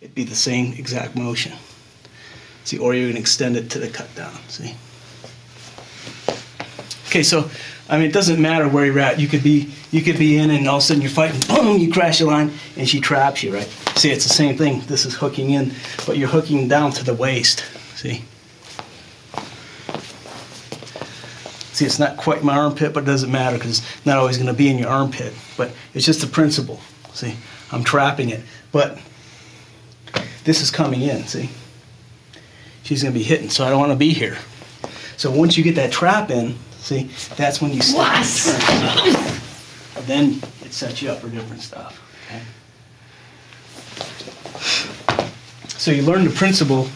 it'd be the same exact motion. See, or you're going to extend it to the cut down, see? Okay, so, I mean, it doesn't matter where you're at. You could be in and all of a sudden you're fighting, boom, you crash the line and she traps you, right? See, it's the same thing. This is hooking in, but you're hooking down to the waist, see? See, it's not quite my armpit, but it doesn't matter because it's not always going to be in your armpit, but it's just the principle, see? I'm trapping it, but this is coming in, see? She's going to be hitting, so I don't want to be here. So once you get that trap in, see, that's when you step and turn. Then it sets you up for different stuff. Okay? So you learn the principle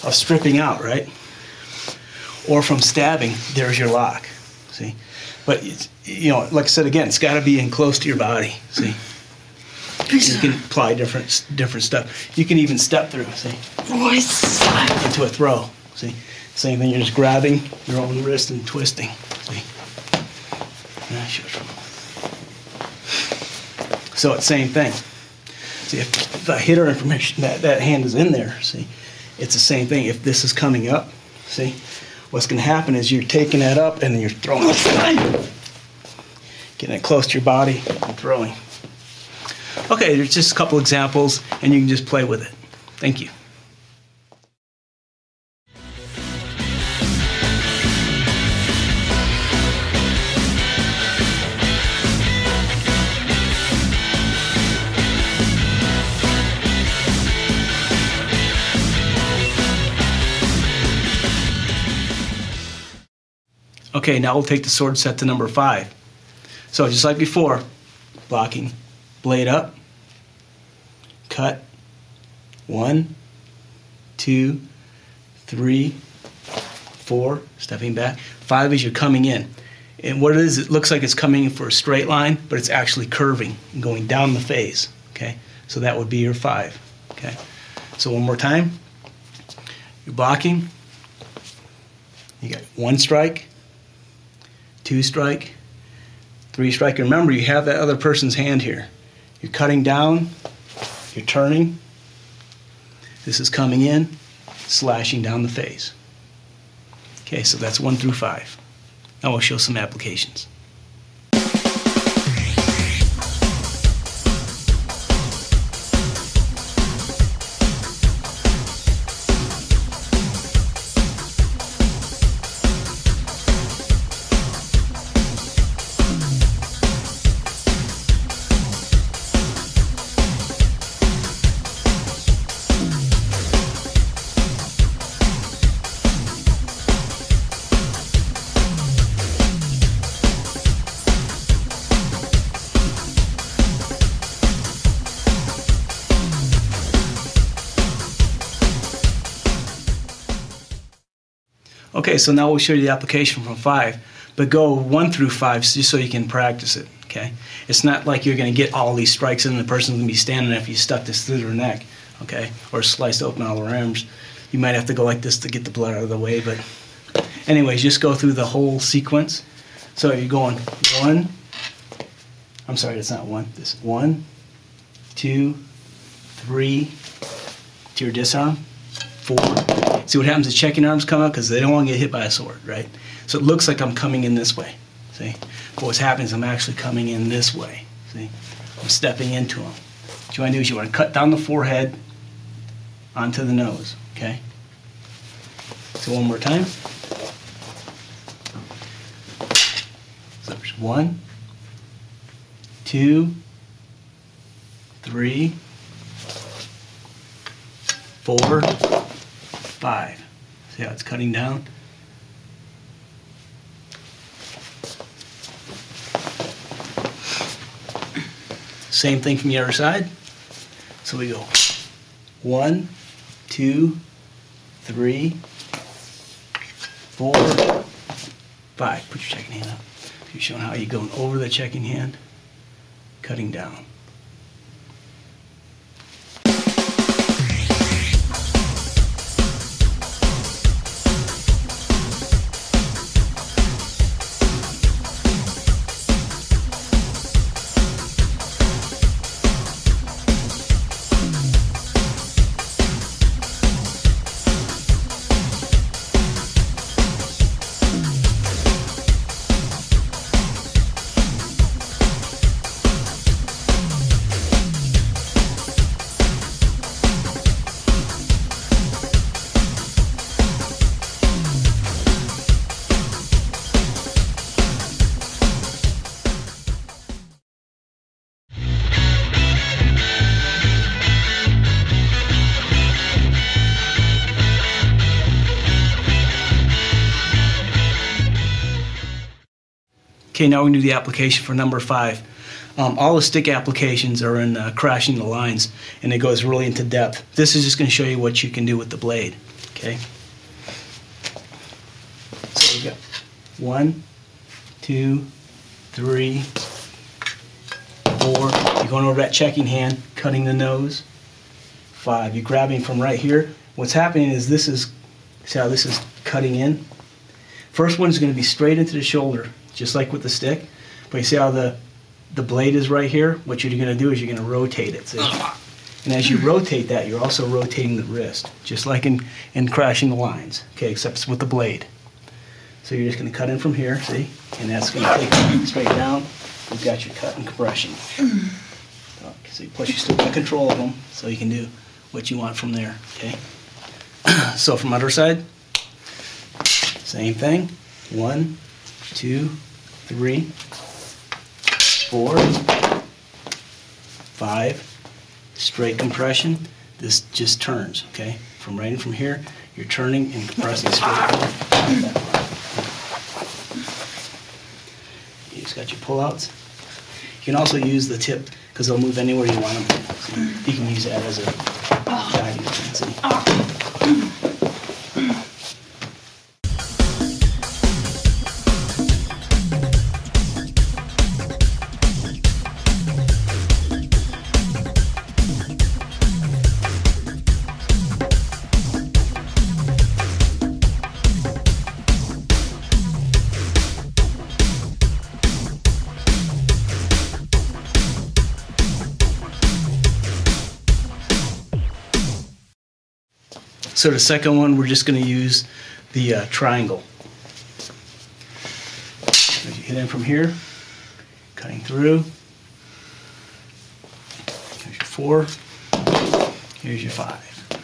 of stripping out, right? Or from stabbing, there's your lock. See? But, it's, you know, like I said again, it's got to be in close to your body. See? You can apply different stuff. You can even step through, see? Into a throw, see? Same thing, you're just grabbing your own wrist and twisting, see? So it's same thing. See, if I hit her information, that hand is in there, see? It's the same thing. If this is coming up, see? What's going to happen is you're taking that up and then you're throwing it. Getting it close to your body and throwing. Okay, there's just a couple examples, and you can just play with it. Thank you. Okay, now we'll take the sword set to number 5. So just like before, blocking, blade up, cut, 1, 2, 3, 4, stepping back. 5 is you're coming in. And what it is, it looks like it's coming in for a straight line, but it's actually curving and going down the face, okay? So that would be your 5, okay? So one more time. You're blocking. You got 1 strike, 2 strike, 3 strike. And remember, you have that other person's hand here. You're cutting down, you're turning. This is coming in, slashing down the face. Okay, so that's 1 through 5. Now we'll show some applications. Okay, so now we'll show you the application from 5, but go 1 through 5 just so you can practice it, okay? It's not like you're going to get all these strikes and the person's going to be standing there if you stuck this through their neck, okay? Or sliced open all their arms. You might have to go like this to get the blood out of the way, but anyways, just go through the whole sequence. So you're going 1, I'm sorry, that's not 1. This is 1, 2, 3, to your disarm, 4. See what happens? The checking arms come up because they don't want to get hit by a sword, right? So it looks like I'm coming in this way, see? But what's happening is I'm actually coming in this way, see? I'm stepping into them. What you want to do is you want to cut down the forehead onto the nose, okay? So one more time. So there's 1, 2, 3, 4, 5. See how it's cutting down? Same thing from the other side. So we go 1, 2, 3, 4, 5. Put your checking hand up. You're showing how you're going over the checking hand, cutting down. Okay, now we're going to do the application for number 5. All the stick applications are in crashing the lines, and it goes really into depth. This is just going to show you what you can do with the blade. Okay. So we got 1, 2, 3, 4. You're going over that checking hand, cutting the nose. 5. You're grabbing from right here. What's happening is this is, see how this is cutting in? First one is going to be straight into the shoulder, just like with the stick. But you see how the blade is right here? What you're going to do is you're going to rotate it. See? And as you rotate that, you're also rotating the wrist, just like in crashing the lines, okay, except it's with the blade. So you're just going to cut in from here, see? And that's going to take it straight down. You've got your cut and compression. So you push, you still got control of them, so you can do what you want from there, okay? So from other side, same thing. 1, 2, 3, 4, 5. Straight compression. This just turns, okay? From right in from here, you're turning and compressing straight down. You just got your pullouts. You can also use the tip because they'll move anywhere you want them to. So you can use that as a guiding thing. So the second one, we're just going to use the triangle. As you hit in from here, cutting through. Here's your 4. Here's your 5.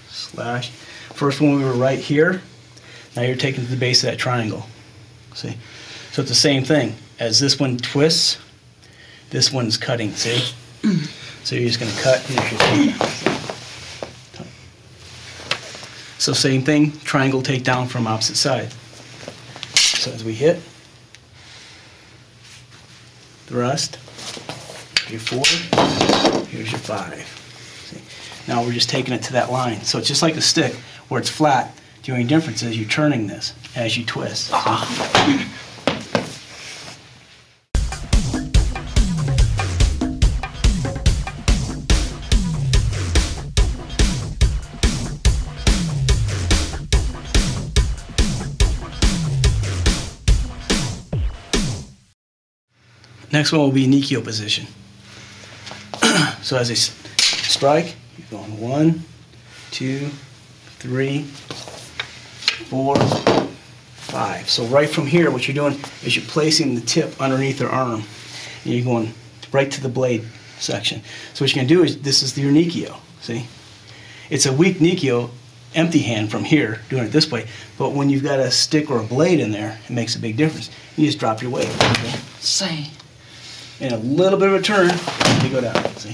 Slash. First one we were right here. Now you're taking to the base of that triangle. See? So it's the same thing. As this one twists, this one's cutting. See? So you're just going to cut and there's your takedown. So same thing, triangle takedown from opposite side. So as we hit, thrust, your 4, here's your 5. See? Now we're just taking it to that line. So it's just like a stick where it's flat. The only difference is you're turning this as you twist. See? Next one will be Nikio position. So as I strike, you're going 1, 2, 3, 4, 5. So right from here, what you're doing is you're placing the tip underneath their arm, and you're going right to the blade section. So what you're going to do is, this is your Nikio, see? It's a weak Nikio, empty hand from here, doing it this way, but when you've got a stick or a blade in there, it makes a big difference. You just drop your weight. Okay? Say. And a little bit of a turn, you go down, see?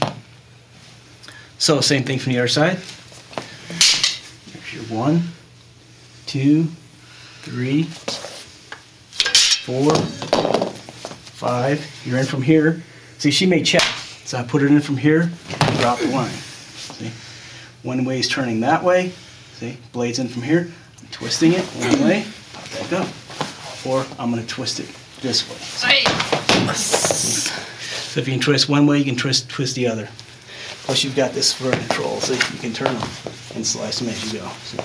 So same thing from the other side. There's your 1, 2, 3, 4, 5. You're in from here. See, she may check. So I put it in from here and drop the line. See? One way is turning that way. See? Blade's in from here. I'm twisting it one way. Pop back up. Or I'm going to twist it this way. See? So if you can twist one way, you can twist the other. Plus you've got this for control, so you can turn them and slice them as you go. See?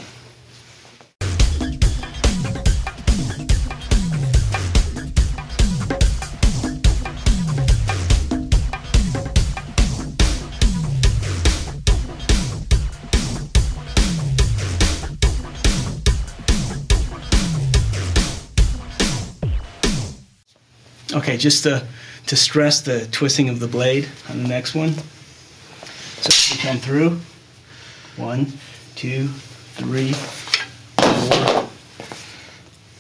Okay, just to stress the twisting of the blade on the next one. So you come through. 1, 2, 3, 4,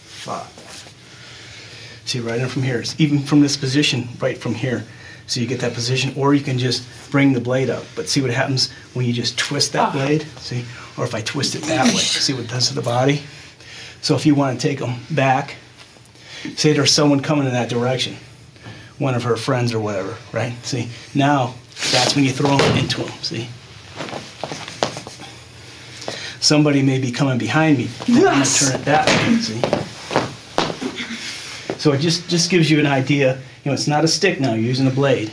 5. See, right in from here. It's even from this position, right from here. So you get that position, or you can just bring the blade up. But see what happens when you just twist that blade? See? Or if I twist it that way, see what it does to the body? So if you want to take them back, say there's someone coming in that direction, one of her friends or whatever, right? See, now that's when you throw them into them, see? Somebody may be coming behind me, then I'm going to turn it that way, see? So it just gives you an idea. You know, it's not a stick now, you're using a blade.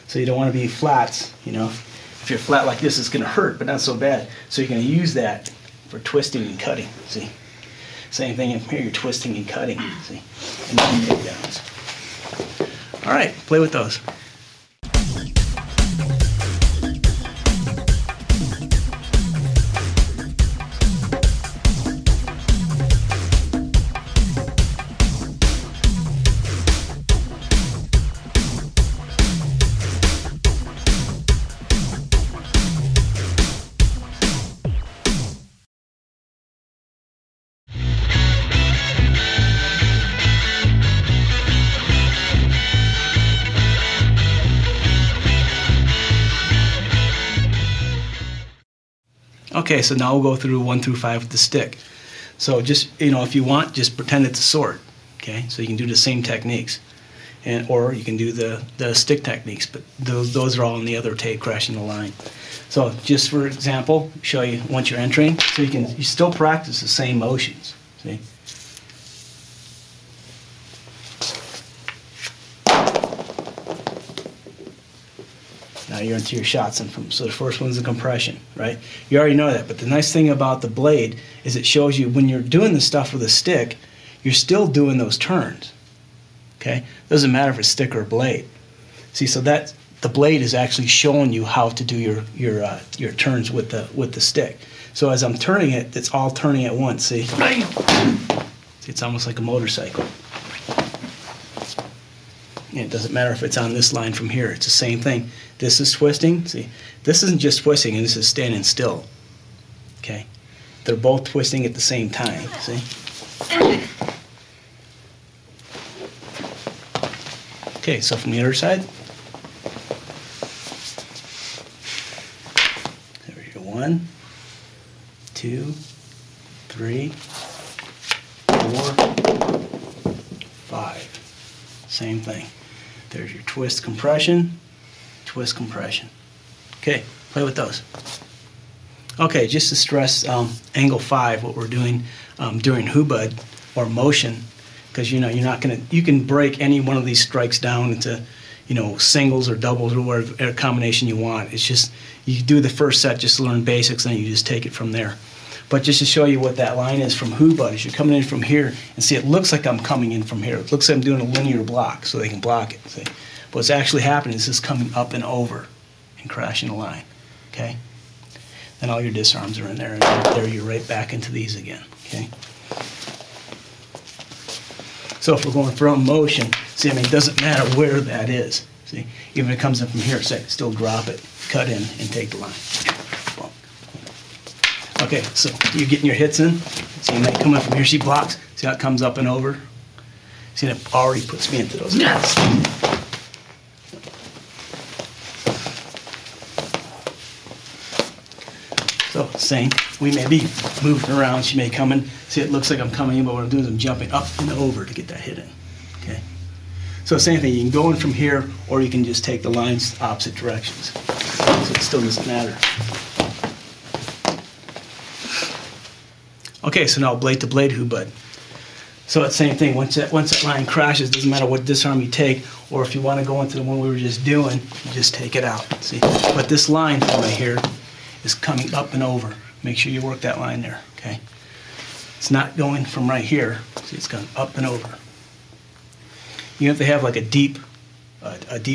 So you don't want to be flats, you know. If you're flat like this, it's going to hurt, but not so bad. So you're going to use that for twisting and cutting, see? Same thing in here, you're twisting and cutting, see? And then takedowns. All right, play with those. Okay, so now we'll go through 1 through 5 with the stick. So just, you know, if you want, just pretend it's a sword. Okay, so you can do the same techniques, or you can do the stick techniques, but those are all in the other tape, crashing the line. So just for example, show you once you're entering, so you still practice the same motions. See. Now you're into your shots, and so the first one's the compression, right? You already know that, but the nice thing about the blade is it shows you when you're doing the stuff with a stick, you're still doing those turns, okay? Doesn't matter if it's stick or blade. See, so that the blade is actually showing you how to do your turns with the stick. So as I'm turning it, it's all turning at once. See, see, it's almost like a motorcycle. And it doesn't matter if it's on this line from here. It's the same thing. This is twisting. See, this isn't just twisting, and this is standing still. Okay, they're both twisting at the same time. See. Okay, so from the other side. There we go. 1, 2, 3, 4, 5. Same thing. There's your twist compression, twist compression. Okay, play with those. Okay, just to stress angle 5, what we're doing during hubud or motion, because you know you can break any one of these strikes down into singles or doubles or whatever combination you want. It's just you do the first set just to learn basics, and then you just take it from there. But just to show you what that line is from hubud, is you're coming in from here, and see, it looks like I'm coming in from here. It looks like I'm doing a linear block, so they can block it. See? But what's actually happening is this coming up and over and crashing the line. Okay? Then all your disarms are in there, and there you're right back into these again. Okay? So if we're going from motion, see, I mean, it doesn't matter where that is. See, even if it comes in from here, say, still drop it, cut in, and take the line. Okay, so you're getting your hits in. See, and that coming from here, she blocks. See how it comes up and over? See, that already puts me into those guys. So, same. We may be moving around. She may come in. See, it looks like I'm coming in, but what I'm doing is I'm jumping up and over to get that hit in. Okay? So, same thing. You can go in from here, or you can just take the lines opposite directions. So it still doesn't matter. Okay, so now blade to blade hubud. So it's the same thing. Once that line crashes, doesn't matter what disarm you take, or if you want to go into the one we were just doing, you just take it out. See, but this line right here is coming up and over. Make sure you work that line there. Okay, it's not going from right here. See, it's going up and over. You have to have like a deep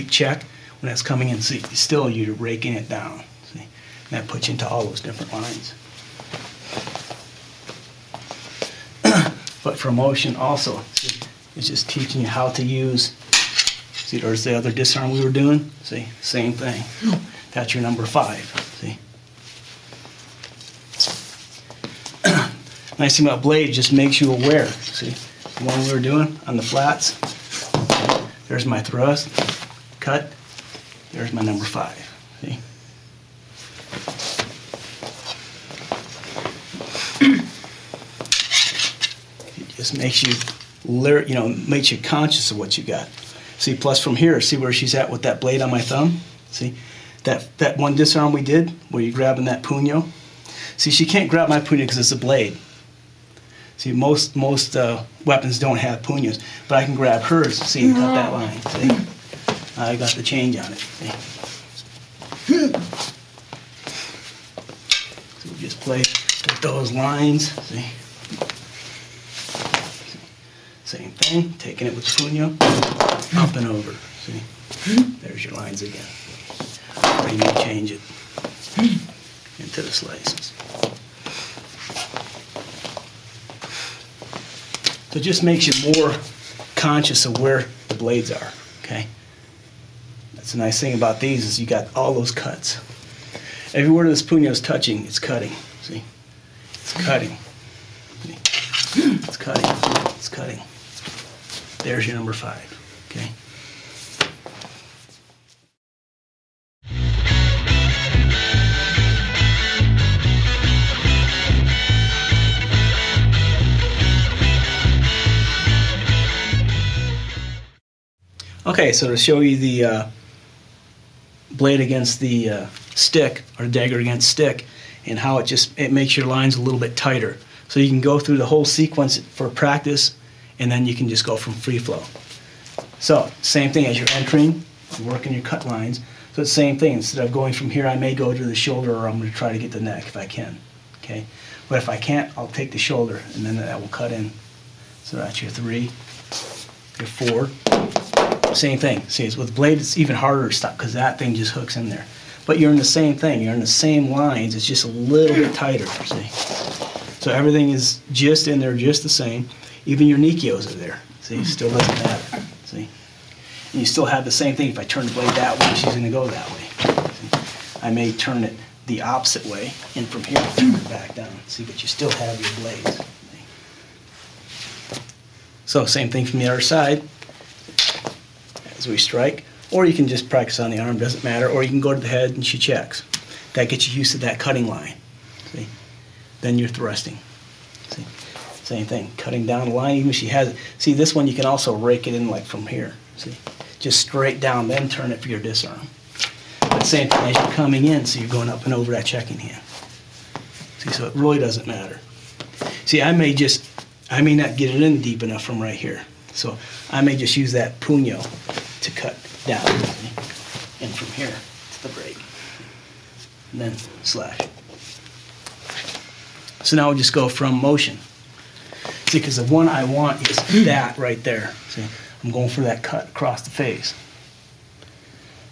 check when that's coming in. See, still you're raking it down. See, and that puts you into all those different lines. But for motion also, see, it's just teaching you how to use. See, there's the other disarm we were doing. See, same thing. That's your number 5. See. Nice thing about blade, just makes you aware. See, the one we were doing on the flats. There's my thrust, cut. There's my number 5. See. Just makes you makes you conscious of what you got. See, plus from here, see where she's at with that blade on my thumb? See, that one disarm we did, where you're grabbing that puño? See, she can't grab my puño because it's a blade. See, most weapons don't have puños, but I can grab hers, see, and cut that line, see? I got the change on it, see? So we just play with those lines, see? Same thing, taking it with the puño, up and over, see? There's your lines again. Or you may change it into the slices. So it just makes you more conscious of where the blades are, okay? That's the nice thing about these is you got all those cuts. Everywhere this puño is touching, it's cutting, see? It's cutting. See? It's cutting, it's cutting. There's your number 5, okay? Okay, so to show you the blade against the stick, or dagger against stick, and how it makes your lines a little bit tighter. So you can go through the whole sequence for practice, and then you can just go from free flow. So, same thing as you're entering, you're working your cut lines. So it's the same thing. Instead of going from here, I may go to the shoulder, or I'm going to try to get the neck if I can. Okay, but if I can't, I'll take the shoulder, and then that will cut in. So that's your 3, your 4. Same thing. See, it's with blade, it's even harder to stop because that thing just hooks in there. But you're in the same thing. You're in the same lines. It's just a little bit tighter. See, so everything is just in there, just the same. Even your Nikios are there. See, it still doesn't matter. See, and you still have the same thing. If I turn the blade that way, she's going to go that way. See? I may turn it the opposite way, and from here I'll turn it back down. See, but you still have your blades. See? So same thing from the other side. As we strike, or you can just practice on the arm, doesn't matter, or you can go to the head and she checks. That gets you used to that cutting line. See? Then you're thrusting. See? Same thing, cutting down the line, even if she has it. See, this one you can also rake it in like from here. See? Just straight down, then turn it for your disarm. But same thing as you're coming in, so you're going up and over that checking hand. See, so it really doesn't matter. See, I may not get it in deep enough from right here. So I may just use that puño to cut down, see? And from here to the break, and then slash. So now we'll just go from motion. See, because the one I want is that right there. See, I'm going for that cut across the face.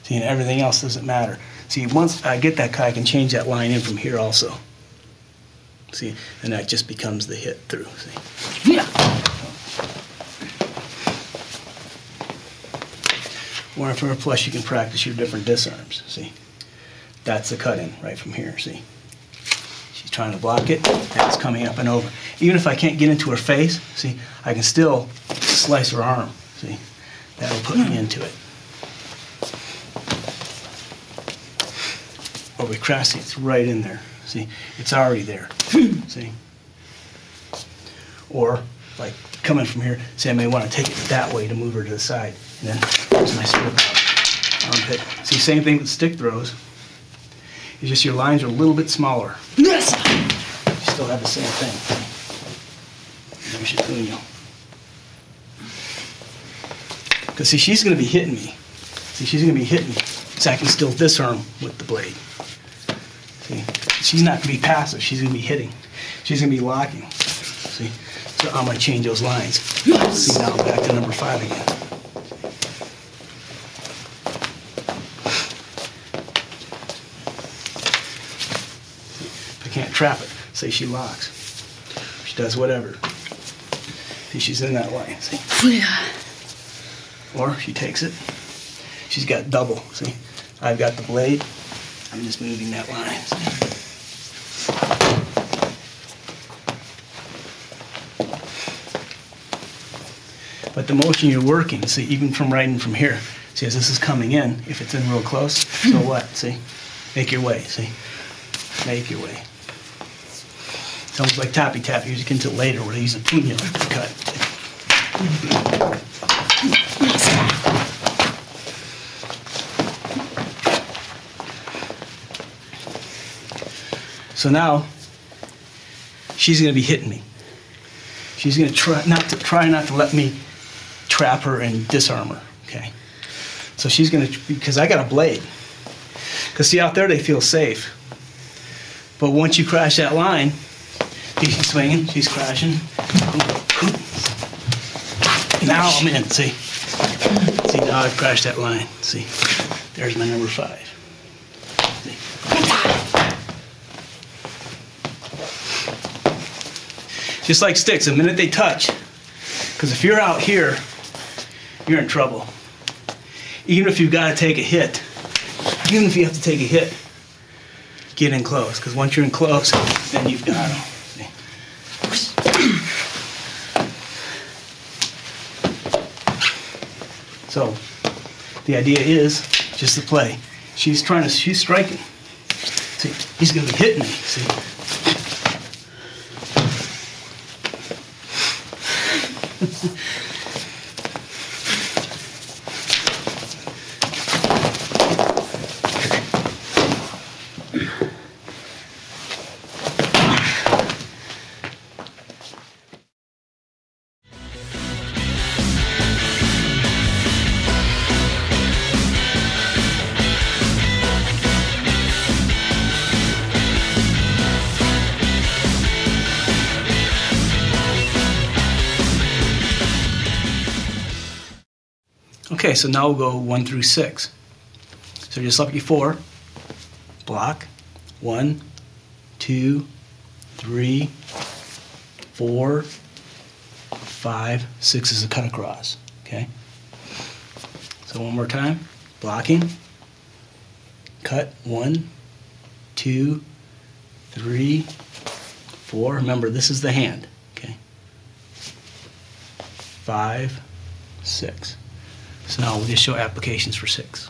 See, and everything else doesn't matter. See, once I get that cut, I can change that line in from here also. See, and that just becomes the hit through. See. Yeah. Or for a plus, you can practice your different disarms. See, that's the cut in right from here. See, she's trying to block it. That's coming up and over. Even if I can't get into her face, see, I can still slice her arm. See, that'll put me into it. Or we cross it, it's right in there. See, it's already there. See, or like coming from here, say I may want to take it that way to move her to the side. And then there's my strip armpit. See, same thing with stick throws. It's just your lines are a little bit smaller. Yes. You still have the same thing. There's your puño. Because see, she's going to be hitting me. See, she's going to be hitting me. So I can still disarm with the blade. See, she's not going to be passive. She's going to be hitting. She's going to be locking. See, so I'm going to change those lines. See, now I'm back to number 5 again. Can't trap it. Say she locks. She does whatever. See, she's in that line. See? Yeah. Or she takes it. She's got double. See? I've got the blade. I'm just moving that line. See? But the motion you're working, see, even from right in from here, see, as this is coming in, if it's in real close, so what? See? Make your way. See? Make your way. It's almost like tappy tap. You can do it later where they use a puño to cut. So now she's going to be hitting me. She's going to try not to let me trap her and disarm her. Okay. So she's going to, because I got a blade. Because see, out there they feel safe. But once you crash that line, she's swinging, she's crashing. Now I'm in. See, now I've crashed that line. See, there's my number 5. See? Just like sticks, the minute they touch, because if you're out here, you're in trouble. Even if you've got to take a hit, even if you have to take a hit, get in close, because once you're in close, then you've got them. So the idea is just to play. She's striking. See, he's going to be hitting me. See. Okay, so now we'll go 1 through 6. So just like before, block 1, 2, 3, 4, 5, 6 is a cut across. Okay. So one more time, blocking, cut 1, 2, 3, 4. Remember, this is the hand. Okay. 5, 6. So now we'll just show applications for 6.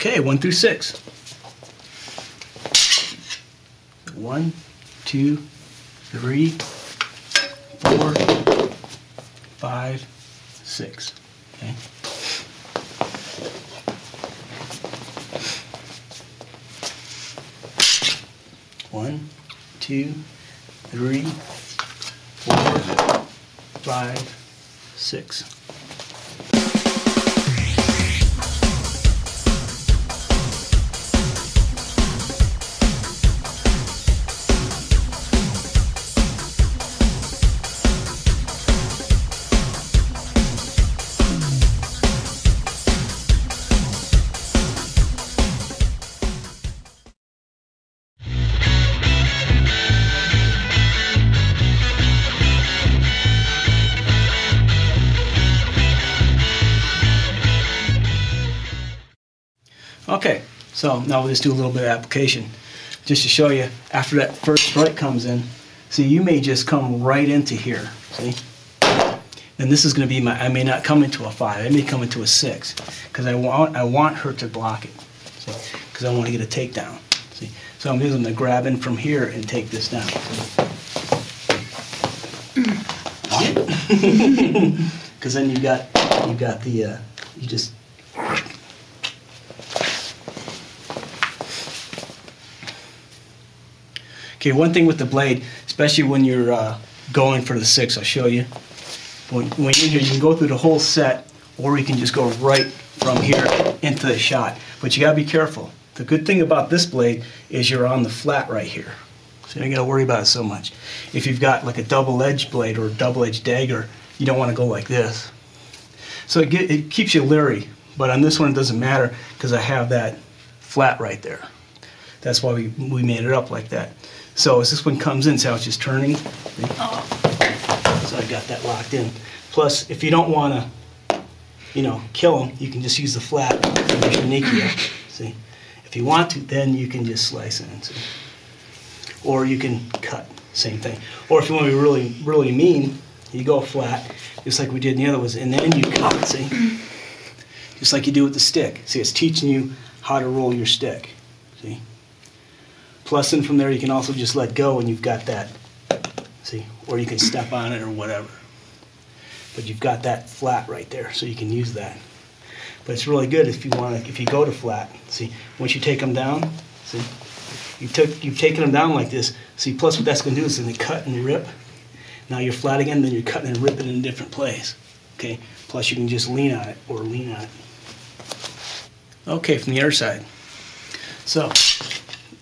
Okay, 1 through 6. 1, 2, 3, 4, 5, 6. Okay. One, 2, 3, 4, 5, 6. Okay, so now we'll just do a little bit of application. Just to show you, after that first strike comes in, see, you may just come right into here, see? And this is going to be I may not come into a 5, I may come into a 6, because I want her to block it, because I want to get a takedown, see? So I'm using the grab in from here and take this down. Because then you've got the, you just, okay, one thing with the blade, especially when you're going for the 6, I'll show you. When you're in here, you can go through the whole set, or you can just go right from here into the shot. But you gotta be careful. The good thing about this blade is you're on the flat right here. So you don't gotta worry about it so much. If you've got like a double-edged blade or a double-edged dagger, you don't wanna go like this. So it keeps you leery, but on this one it doesn't matter because I have that flat right there. That's why we made it up like that. So as this one comes in, see how it's just turning? So I got that locked in. Plus, if you don't want to, kill them, you can just use the flat and your Nikio. See? If you want to, then you can just slice it in. See? Or you can cut, same thing. Or if you want to be really, really mean, you go flat, just like we did in the other ones, and then you cut, see? Just like you do with the stick. See, it's teaching you how to roll your stick, see? Plus, then from there, you can also just let go, and you've got that, see? Or you can step on it or whatever. But you've got that flat right there, so you can use that. But it's really good if you go to flat. See, once you take them down, see, you've taken them down like this. See, plus what that's going to do is then they cut and rip. Now you're flat again, then you're cutting and ripping in a different place. Okay. Plus you can just lean on it or lean on it. Okay, from the other side. So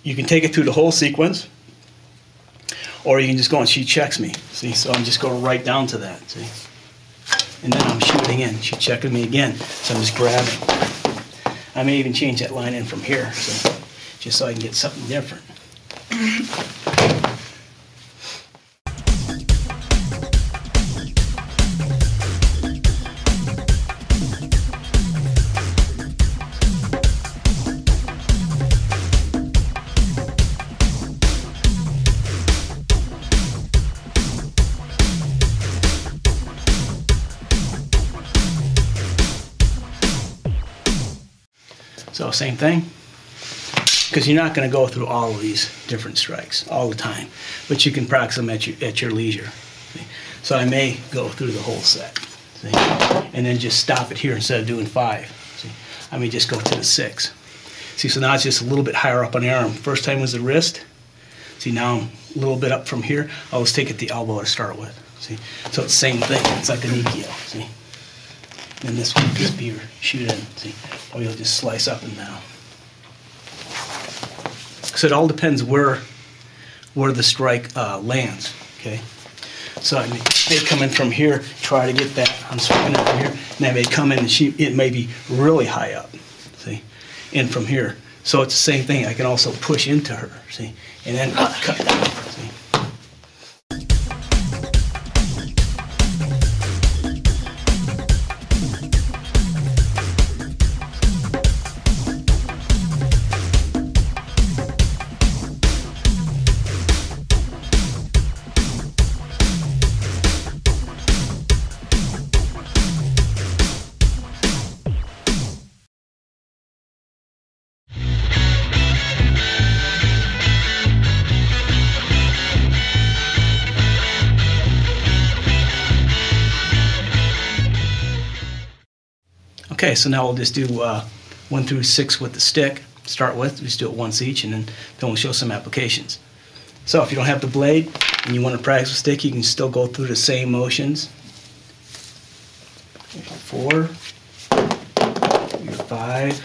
you can take it through the whole sequence, or you can just go and she checks me. See, so I'm just going right down to that. See. And then I'm shooting in. She's checking me again, so I'm just grabbing. I may even change that line in from here, so, just so I can get something different. So same thing, because you're not going to go through all of these different strikes all the time, but you can practice them at your leisure. See? So I may go through the whole set, see? And then just stop it here instead of doing 5. See? I may just go to the 6. See, so now it's just a little bit higher up on the arm. First time was the wrist. See, now I'm a little bit up from here. I'll just take it the elbow to start with. See, so it's the same thing. It's like a Nikio. See. And this one will just be your shoot in, see? Or you'll just slice up and down. So it all depends where the strike lands, okay? So I may come in from here, try to get that, I'm striking up from here, and I may come in and it may be really high up, see? In from here. So it's the same thing, I can also push into her, see? And then cut down, see? Okay, so now we'll just do 1 through 6 with the stick. Start with, just do it once each, and then we'll show some applications. So if you don't have the blade and you want to practice with stick, you can still go through the same motions. 4, your 5,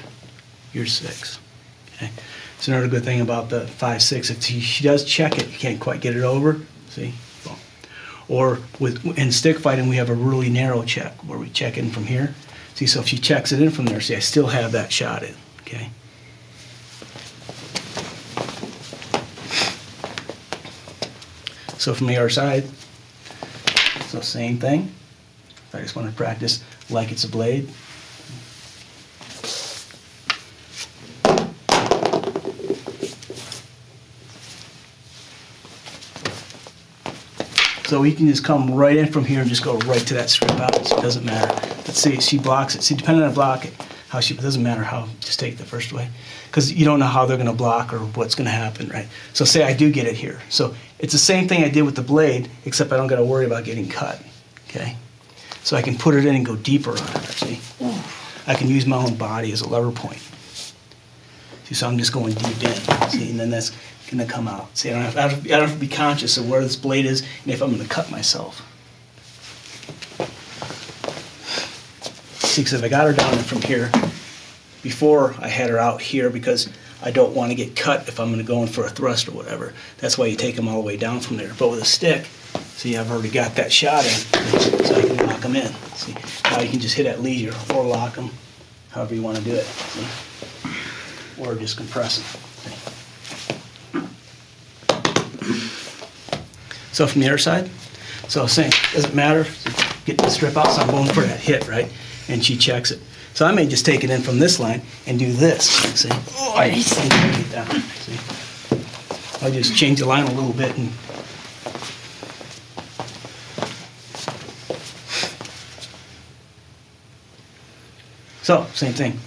your 6. Okay. It's another good thing about the 5, 6. If she does check it, you can't quite get it over. See? Or in stick fighting, we have a really narrow check where we check in from here. See, so if she checks it in from there, see, I still have that shot in, okay? So from the other side, so same thing. I just want to practice like it's a blade. So we can just come right in from here and just go right to that strip out. So it doesn't matter. Let's see, she blocks it. See, depending on the block, it doesn't matter how. Just take it the first way, because you don't know how they're going to block or what's going to happen, right? So say I do get it here. So it's the same thing I did with the blade, except I don't got to worry about getting cut. Okay. So I can put it in and go deeper on it. See, I can use my own body as a lever point. See, so I'm just going deep in. See, and then that's going to come out. See, I don't have to be conscious of where this blade is and if I'm going to cut myself. See, because if I got her down from here, before I had her out here because I don't want to get cut if I'm going to go in for a thrust or whatever. That's why you take them all the way down from there. But with a stick, see, I've already got that shot in, so I can lock them in. See, now you can just hit at leisure or lock them, however you want to do it. See? Or just compress them. See? So from the other side, so same, doesn't matter, get the strip out, so I'm going for that hit, right? And she checks it. So I may just take it in from this line and do this, see? Oh, and take it down, see? I'll just change the line a little bit and so, same thing.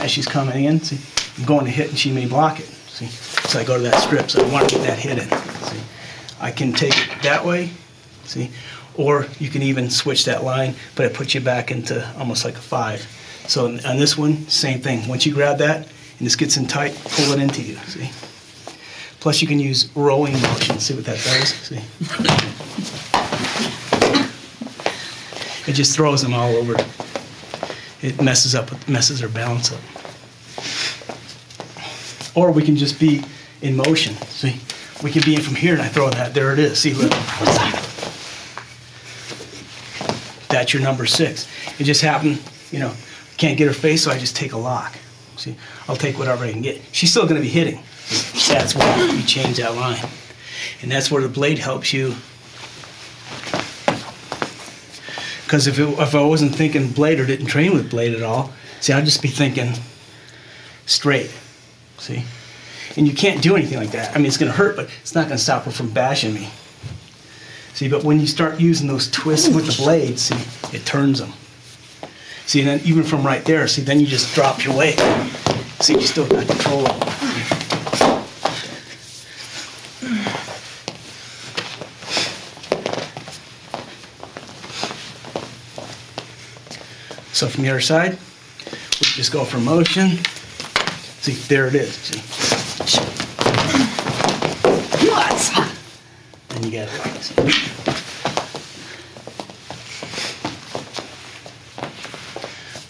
As she's coming in, see, I'm going to hit and she may block it, see? So I go to that strip, so I want to get that hit in, see? I can take it that way, see? Or you can even switch that line, but it puts you back into almost like a 5. So on this one, same thing. Once you grab that and this gets in tight, pull it into you, see? Plus you can use rowing motion, see what that does, see? It just throws them all over. It messes her balance up. Or we can just be in motion. See, we can be in from here and I throw that. There it is. See, look. That's your number 6. It just happened, you know, can't get her face, so I just take a lock. See, I'll take whatever I can get. She's still going to be hitting. That's why you change that line, and that's where the blade helps you. Because if I wasn't thinking blade or didn't train with blade at all, see, I'd just be thinking straight, see? And you can't do anything like that. I mean, it's going to hurt, but it's not going to stop her from bashing me. See, but when you start using those twists with the blade, see, it turns them. See, and then even from right there, see, then you just drop your weight. See, you still got control of it. So from the other side, we just go for motion. See, there it is. See? And you got it right. See?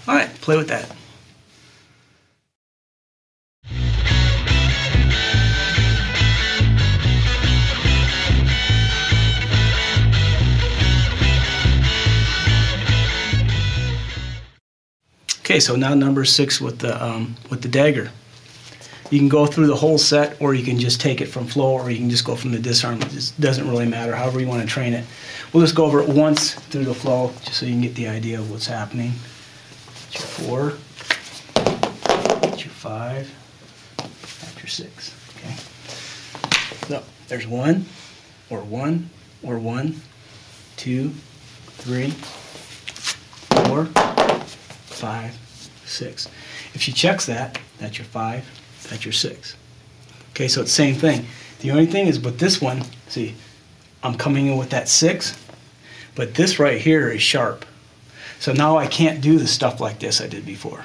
All right, play with that. Okay, so now number 6 with the dagger. You can go through the whole set, or you can just take it from flow, or you can just go from the disarm. It just doesn't really matter, however you want to train it. We'll just go over it once through the flow, just so you can get the idea of what's happening. That's your 4, that's your 5, that's your 6. Okay. So there's 1, or 1, or 1, 2, 3, 4. 5, 6. If she checks that, that's your 5, that's your 6. Okay, so it's the same thing. The only thing is with this one, see, I'm coming in with that 6, but this right here is sharp. So now I can't do the stuff like this I did before.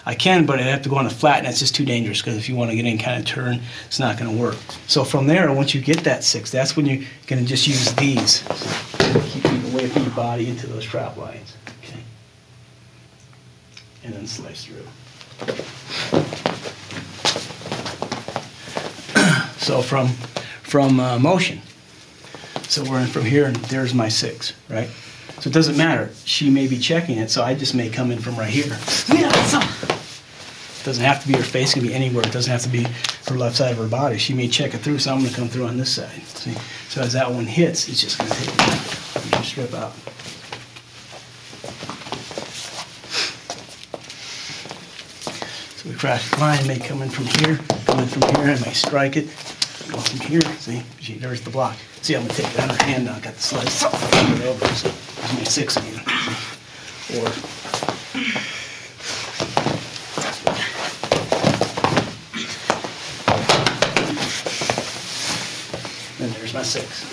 I can, but I have to go on a flat, and that's just too dangerous, because if you want to get any kind of turn, it's not going to work. So from there, once you get that 6, that's when you're going to just use these. So keep it away from your body into those trap lines. And then slice through. So from motion. So we're in from here, and there's my 6, right? So it doesn't matter. She may be checking it, so I just may come in from right here. It doesn't have to be her face. It can be anywhere. It doesn't have to be her left side of her body. She may check it through, so I'm going to come through on this side. See? So as that one hits, it's just going to take it down. You just strip out. We crash the line, may come in from here, I may strike it, go from here, see, there's the block. See, I'm going to take it on her hand now, I got the slice, so flip it over, so there's my 6 again. Or, then there's my 6.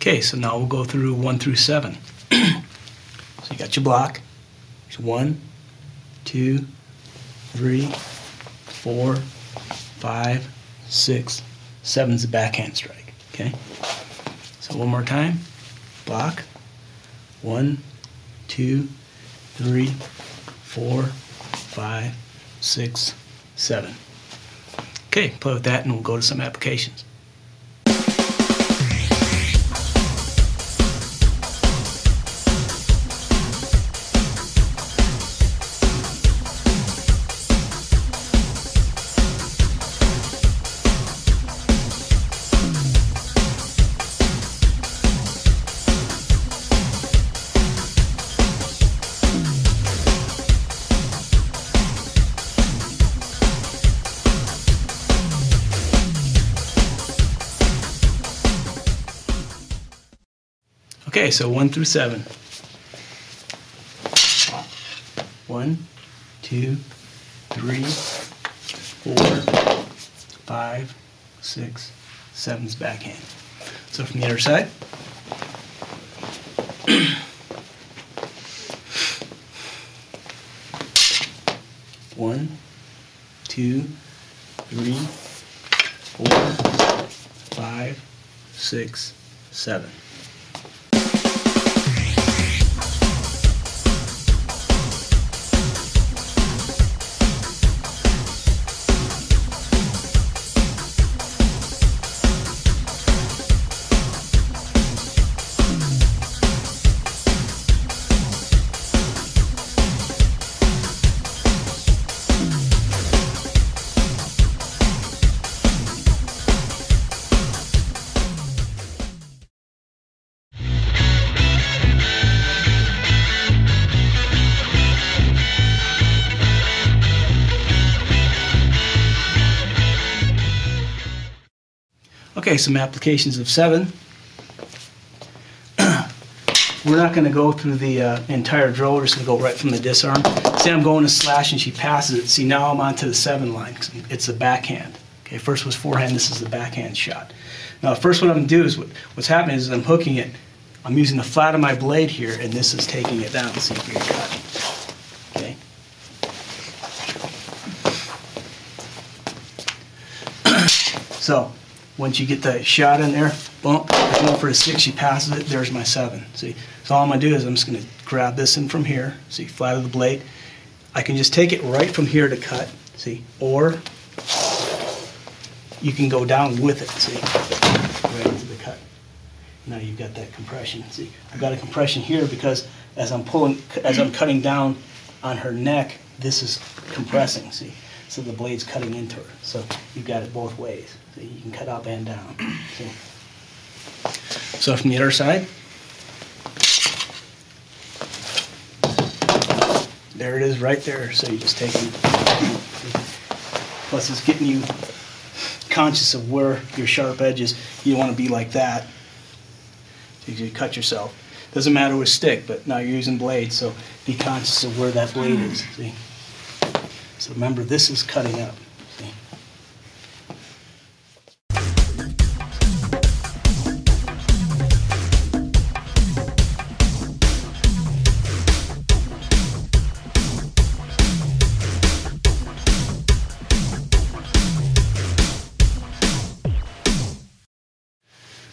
Okay, so now we'll go through 1 through 7. So you got your block. There's 1, 2, 3, 4, 5, 6, 7 is the backhand strike. Okay. So one more time. Block. 1, 2, 3, 4, 5, 6, 7. Okay, play with that and we'll go to some applications. Okay, so 1 through 7. 1, 2, 3, 4, 5, 6, 7's backhand. So from the other side. 1, 2, 3, 4, 5, 6, 7. Okay, some applications of 7. We're not going to go through the entire drill. We're just going to go right from the disarm. See, I'm going to slash and she passes it. See, now I'm onto the 7 line. It's the backhand. Okay, first was forehand. This is the backhand shot. Now, first what I'm going to do is what's happening is I'm hooking it. I'm using the flat of my blade here, and this is taking it down. See if we can cut. Okay. So once you get the shot in there, boom, I go for a 6, she passes it, there's my 7. See, so all I'm going to do is I'm just going to grab this in from here, see, flat of the blade. I can just take it right from here to cut, see, or you can go down with it, see, right into the cut. Now you've got that compression, see. I've got a compression here because as I'm cutting down on her neck, this is compressing, see. So the blade's cutting into her. So you've got it both ways. So you can cut up and down. See? So from the other side, there it is right there. So you just take it. Plus it's getting you conscious of where your sharp edge is. You don't want to be like that. So you cut yourself. Doesn't matter with stick, but now you're using blade, so be conscious of where that blade is. See? So remember, this is cutting up. See?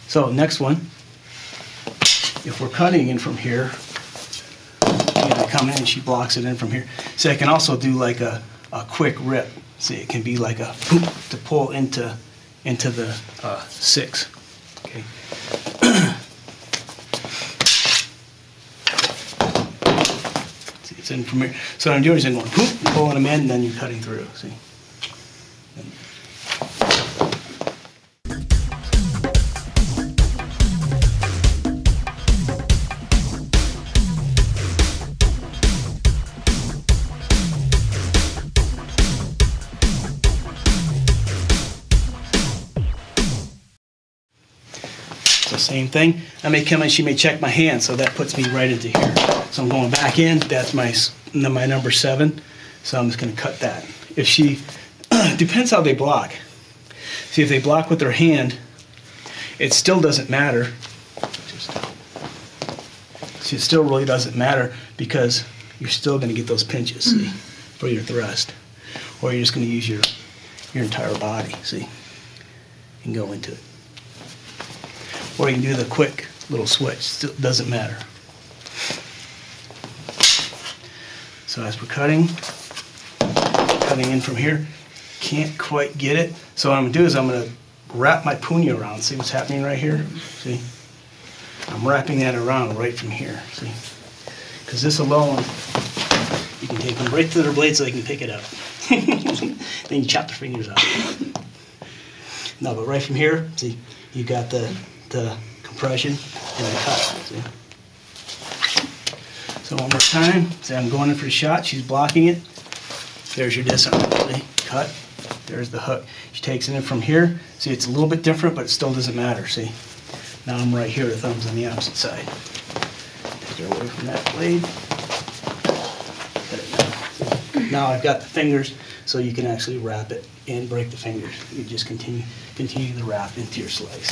So next one, if we're cutting in from here, I come in and she blocks it in from here. See, I can also do like a quick rip. See, it can be like a boop to pull into the 6. Okay. See, it's in from here. So what I'm doing is I'm going boop, pulling them in, and then you're cutting through. See. Same thing. I may come in, she may check my hand, so that puts me right into here. So I'm going back in, that's my number 7, so I'm just going to cut that. If she, depends how they block. See, if they block with their hand, it still doesn't matter. See, it still really doesn't matter because you're still going to get those pinches, see, for your thrust. Or you're just going to use your entire body, see, and go into it. Or you can do the quick little switch, still doesn't matter. So as we're cutting in from here, can't quite get it. So what I'm going to do is I'm going to wrap my punya around. See what's happening right here? See? I'm wrapping that around right from here, see? Because this alone, you can take them right to their blade so they can pick it up. Then you chop their fingers off. No, but right from here, see, you got the compression and the cut, see? So one more time, see, I'm going in for the shot, she's blocking it. There's your disarm, see? Cut, there's the hook. She takes it in from here. See, it's a little bit different, but it still doesn't matter, see? Now I'm right here, the thumb's on the opposite side. Take her away from that blade. Cut it down. Now I've got the fingers, so you can actually wrap it and break the fingers. You just continue the wrap into your slice.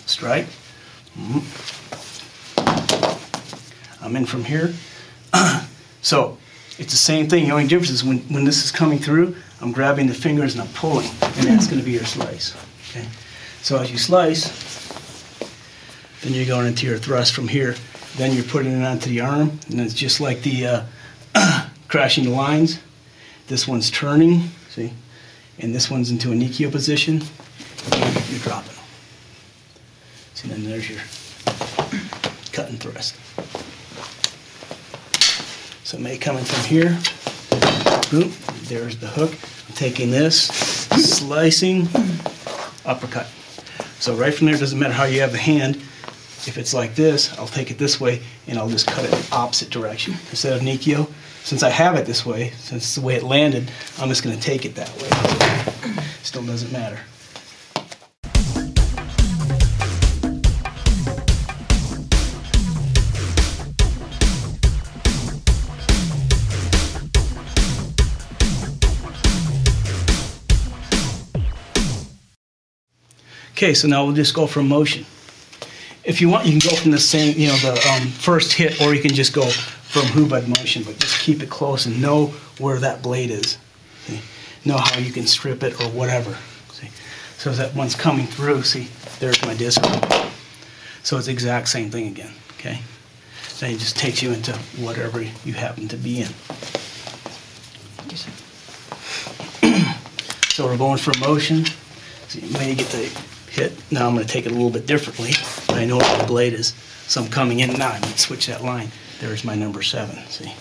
Strike. I'm in from here. So it's the same thing. The only difference is when this is coming through, I'm grabbing the fingers and I'm pulling, and that's going to be your slice. Okay. So as you slice, then you're going into your thrust from here. Then you're putting it onto the arm, and it's just like the crashing the lines. This one's turning, see, and this one's into a Nikio position. And you're dropping. And then there's your cut and thrust. So it may come in from here. Boom, there's the hook. I'm taking this, slicing, uppercut. So right from there, it doesn't matter how you have the hand. If it's like this, I'll take it this way and I'll just cut it in the opposite direction. Instead of Nikio, since I have it this way, since it's the way it landed, I'm just going to take it that way. Still doesn't matter. Okay, so now we'll just go from motion. If you want, you can go from the same, the first hit, or you can just go from hubud motion, but just keep it close and know where that blade is. Okay? Know how you can strip it or whatever. See? So as that one's coming through, see, there's my disc. So it's the exact same thing again, okay? Then it just takes you into whatever you happen to be in. So we're going from motion. See, when you get the hit, now I'm going to take it a little bit differently, but I know where the blade is. So I'm coming in now, I'm going to switch that line. There's my number 7, see.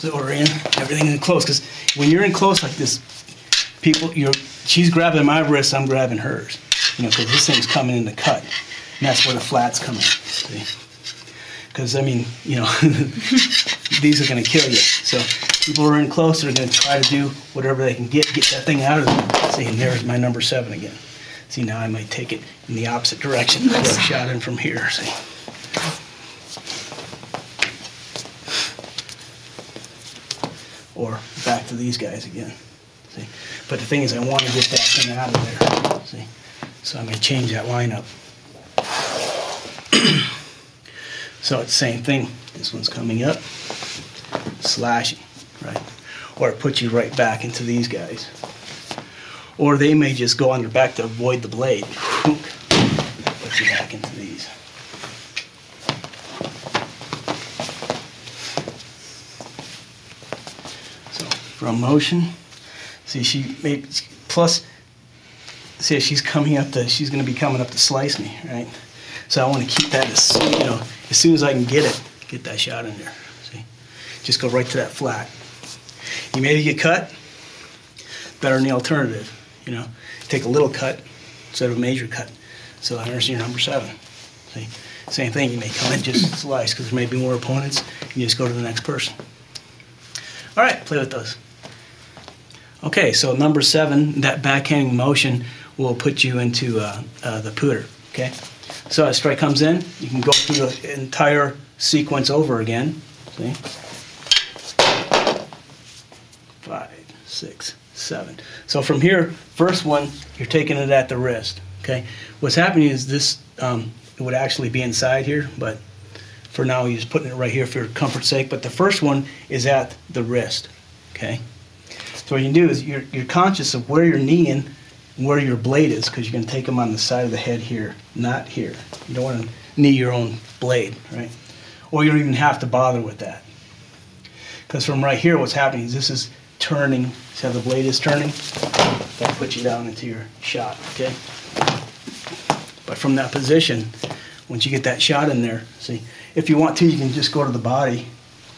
So we're in, everything in close, because when you're in close like this, she's grabbing my wrist, I'm grabbing hers, because this thing's coming in the cut, and that's where the flats come in, see? Because, I mean, these are going to kill you. So people who are in close are going to try to do whatever they can get that thing out of them. See, and there's my number 7 again. See, now I might take it in the opposite direction, get a shot in from here, see? Or back to these guys again. See? But the thing is, I want to get that thing out of there. See? So I'm going to change that line up. So it's the same thing. This one's coming up, slashing, right? Or it puts you right back into these guys. Or they may just go on your back to avoid the blade. Put you back into these. From motion, see, see, she's going to be coming up to slice me, right? So I want to keep that as soon as I can get it, get that shot in there. See, just go right to that flat. You maybe get cut, better than the alternative. Take a little cut instead of a major cut. So there's your number 7. See, same thing. You may come in just slice because there may be more opponents. You just go to the next person. All right, play with those. Okay, so number 7, that backhanding motion will put you into the putter. Okay, so as strike comes in, you can go through the entire sequence over again. See, 5, 6, 7. So from here, first one, you're taking it at the wrist. Okay, what's happening is this it would actually be inside here, but for now you're just putting it right here for comfort's sake. But the first one is at the wrist. Okay, so what you can do is you're conscious of where you're kneeing, where your blade is, because you're going to take them on the side of the head here, not here. You don't want to knee your own blade, right? Or you don't even have to bother with that, because from right here, what's happening is this is turning. See how the blade is turning? That puts you down into your shot. Okay. But from that position, once you get that shot in there, see, if you want to, you can just go to the body.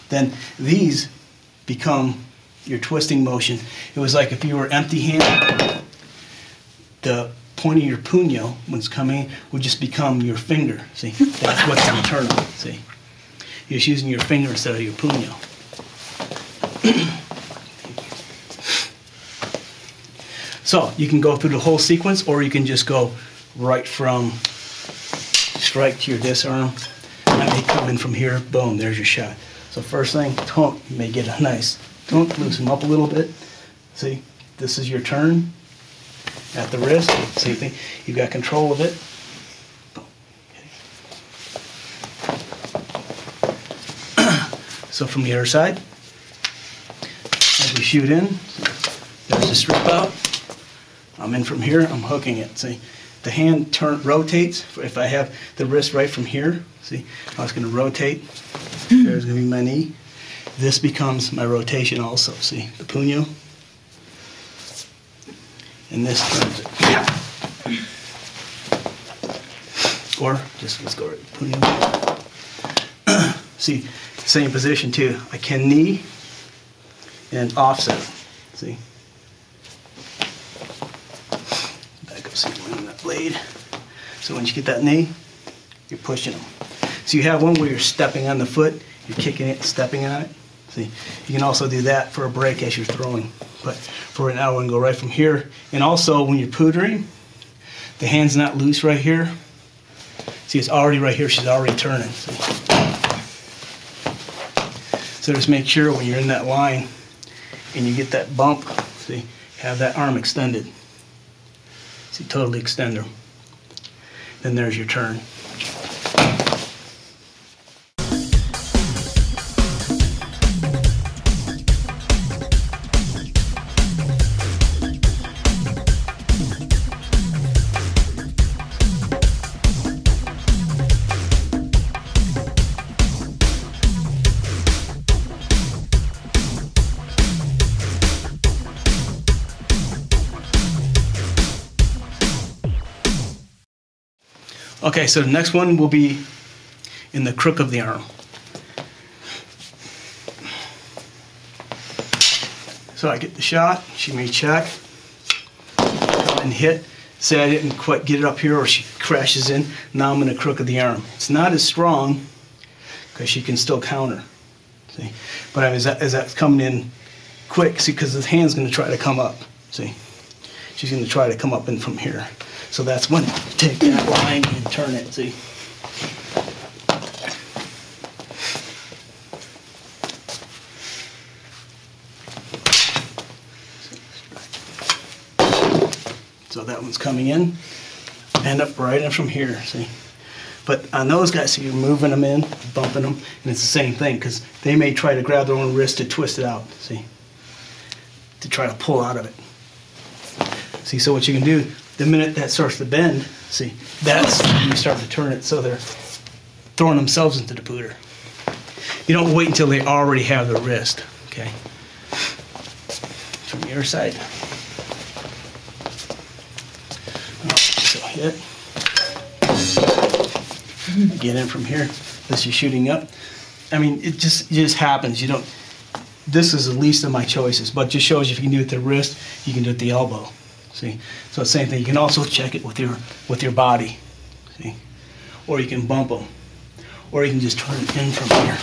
Then these become your twisting motion. It was like if you were empty-handed, the point of your puño, when it's coming, would just become your finger. See, that's what's internal. See, you're just using your finger instead of your puño. So you can go through the whole sequence, or you can just go right from strike to your disarm. And they come in from here, boom, there's your shot. So first thing, you may get a nice, loosen up a little bit. See, this is your turn at the wrist. Same thing, you've got control of it. Boom. Okay. So from the other side, as we shoot in, there's a strip out. I'm in from here, I'm hooking it. See, the hand rotates. If I have the wrist right from here, see, I was going to rotate. There's going to be my knee. This becomes my rotation also. See, the puño. And this turns it. Or just let's go right to the puño. See, same position too. I can knee and offset. See. On that blade. So once you get that knee, you're pushing them. So you have one where you're stepping on the foot, you're kicking it, stepping on it. See, you can also do that for a break as you're throwing. But for an hour, and go right from here. And also when you're puttering, the hand's not loose right here. See, it's already right here. She's already turning. See? So just make sure when you're in that line and you get that bump, see, have that arm extended. See, totally extend her. Then there's your turn. Okay, so the next one will be in the crook of the arm. So I get the shot, she may check and hit. Say I didn't quite get it up here, or she crashes in. Now I'm in the crook of the arm. It's not as strong because she can still counter. See, but as that's coming in quick, see, because the hand's going to try to come up. See, she's going to try to come up in from here. So that's when you take that line and turn it, see. So that one's coming in, end up right in from here, see. But on those guys, so you're moving them in, bumping them, and it's the same thing, because they may try to grab their own wrist to twist it out, see, to try to pull out of it. See, so what you can do, the minute that starts to bend, see, that's when you start to turn it so they're throwing themselves into the putter. You don't wait until they already have the wrist, okay? From the other side. So hit. Get in from here. This is shooting up. I mean, it just happens. You don't. This is the least of my choices, but it just shows you if you can do it at the wrist, you can do it at the elbow. See, so it's the same thing. You can also check it with your body. See, or you can bump them, or you can just turn it in from here.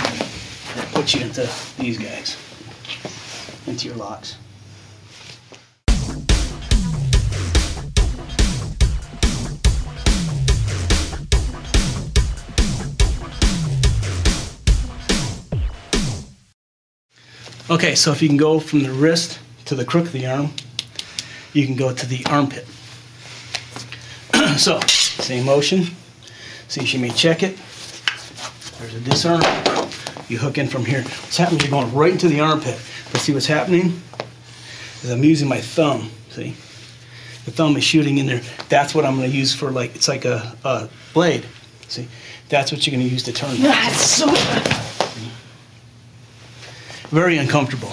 That puts you into these guys, into your locks. Okay, so if you can go from the wrist to the crook of the arm, you can go to the armpit. So, same motion. See, she may check it. There's a disarm. You hook in from here. What's happening, you're going right into the armpit. But see what's happening? Is I'm using my thumb, see? The thumb is shooting in there. That's what I'm going to use for, like, it's like a blade. See? That's what you're going to use to turn. That's so... Very uncomfortable.